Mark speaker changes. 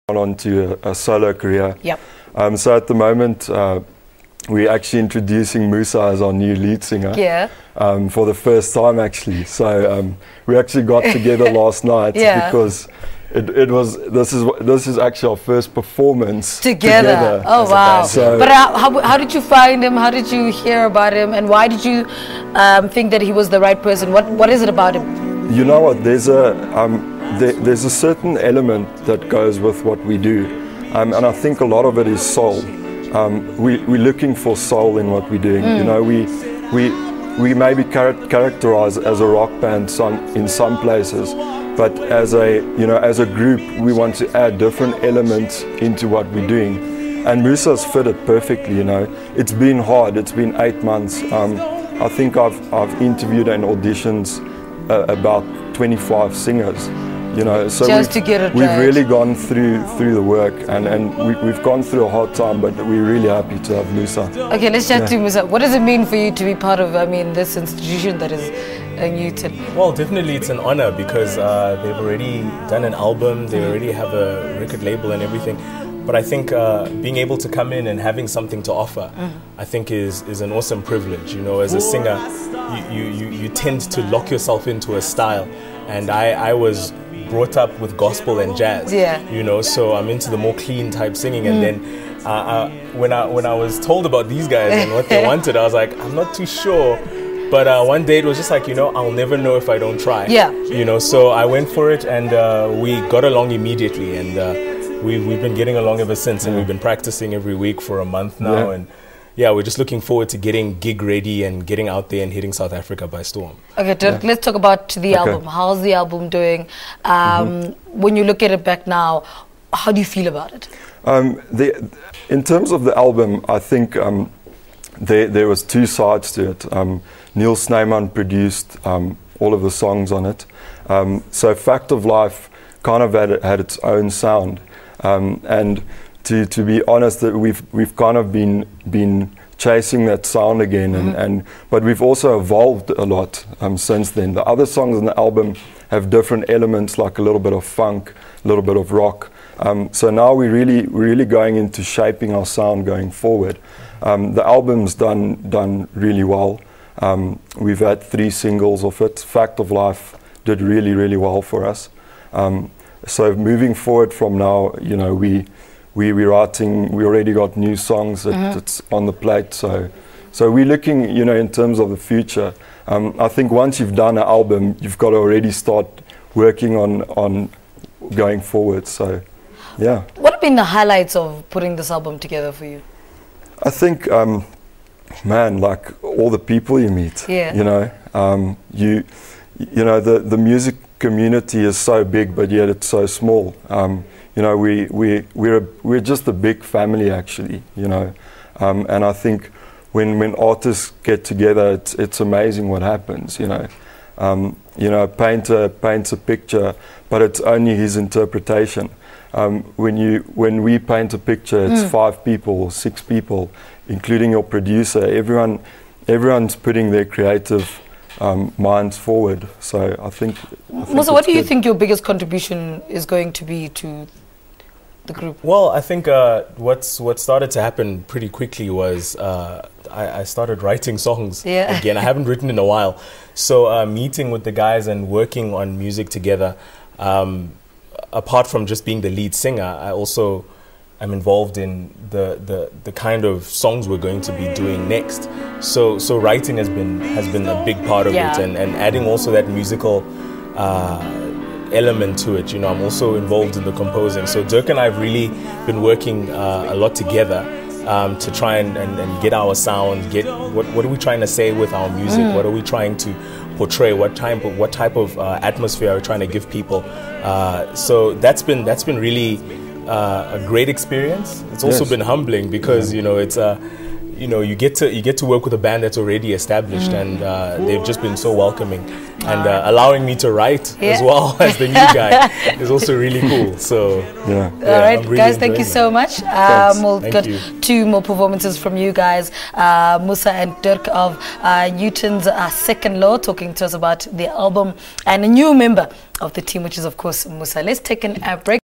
Speaker 1: on to a solo career.
Speaker 2: Yep.
Speaker 1: So at the moment, we're actually introducing Musa as our new lead singer.
Speaker 2: Yeah.
Speaker 1: For the first time, actually. So we actually got together last night because this is actually our first performance together.
Speaker 2: Oh wow!
Speaker 1: So
Speaker 2: but how did you find him? How did you hear about him? And why did you think that he was the right person? What is it about him?
Speaker 1: You know what? There's a certain element that goes with what we do, and I think a lot of it is soul. We're looking for soul in what we're doing. You know, we may be characterized as a rock band in some places, but as a group, we want to add different elements into what we're doing. And Musa's fit it perfectly. You know, it's been hard. It's been 8 months. I think I've interviewed and auditions about 25 singers. You know, so we've really gone through the work, and we've gone through a hard time, but we're really happy to have Musa.
Speaker 2: Okay, let's chat to Musa. What does it mean for you to be part of, this institution that is Newton?
Speaker 3: Well, definitely it's an honor because they've already done an album, they already have a record label and everything. But I think being able to come in and having something to offer, I think is an awesome privilege. You know, as a singer, you tend to lock yourself into a style, and I was brought up with gospel and jazz.
Speaker 2: Yeah.
Speaker 3: You know, so I'm into the more clean type singing, and then when I was told about these guys and what they wanted, I was like, I'm not too sure. But one day it was just like, you know, I'll never know if I don't try.
Speaker 2: Yeah.
Speaker 3: You know, so I went for it, and we got along immediately, and we've been getting along ever since, and we've been practicing every week for a month now, and yeah, we're just looking forward to getting gig ready and getting out there and hitting South Africa by storm. Okay,
Speaker 2: Dirk, let's talk about the album. How's the album doing? When you look at it back now, how do you feel about it?
Speaker 1: In terms of the album, I think there was two sides to it. Neil Snyman produced all of the songs on it. So Fact of Life kind of had its own sound. And to be honest, we've kind of been chasing that sound again, but we've also evolved a lot since then. The other songs on the album have different elements, like a little bit of funk, a little bit of rock. So now we're really going into shaping our sound going forward. The album's done really well. We've had 3 singles of it. Fact of Life did really well for us. So moving forward from now, you know, we're writing. We already got new songs that's on the plate. So we're looking, you know, in terms of the future. I think once you've done an album, you've got to already start working on going forward. So, yeah.
Speaker 2: What have been the highlights of putting this album together for you?
Speaker 1: I think, man, like all the people you meet.
Speaker 2: Yeah.
Speaker 1: You know, you know, the music community is so big, but yet it's so small. You know, we're just a big family, actually. You know, and I think when artists get together, it's amazing what happens. You know, a painter paints a picture, but it's only his interpretation. When we paint a picture, it's 5 people, 6 people, including your producer. Everyone's putting their creative minds forward. So I think
Speaker 2: Musa, what do you think your biggest contribution is going to be to the group?
Speaker 3: Well, I think what started to happen pretty quickly was I started writing songs again. I haven't written in a while. So meeting with the guys and working on music together, apart from just being the lead singer, I also am involved in the kind of songs we're going to be doing next. So writing has been a big part of it, and adding also that musical element to it. You know, I'm also involved in the composing. So Dirk and I have really been working a lot together to try and get our sound, get what are we trying to say with our music, what are we trying to portray, what type of atmosphere are we trying to give people. So that's been really a great experience. It's also been humbling because you know it's you know, you get to work with a band that's already established, and they've just been so welcoming, and allowing me to write as well as the new guy is also really cool. So
Speaker 2: all right, really guys, thank you so much. We'll get 2 more performances from you guys, Musa and Dirk of Newton's Second Law, talking to us about the album, and a new member of the team, which is of course Musa. Let's take a break.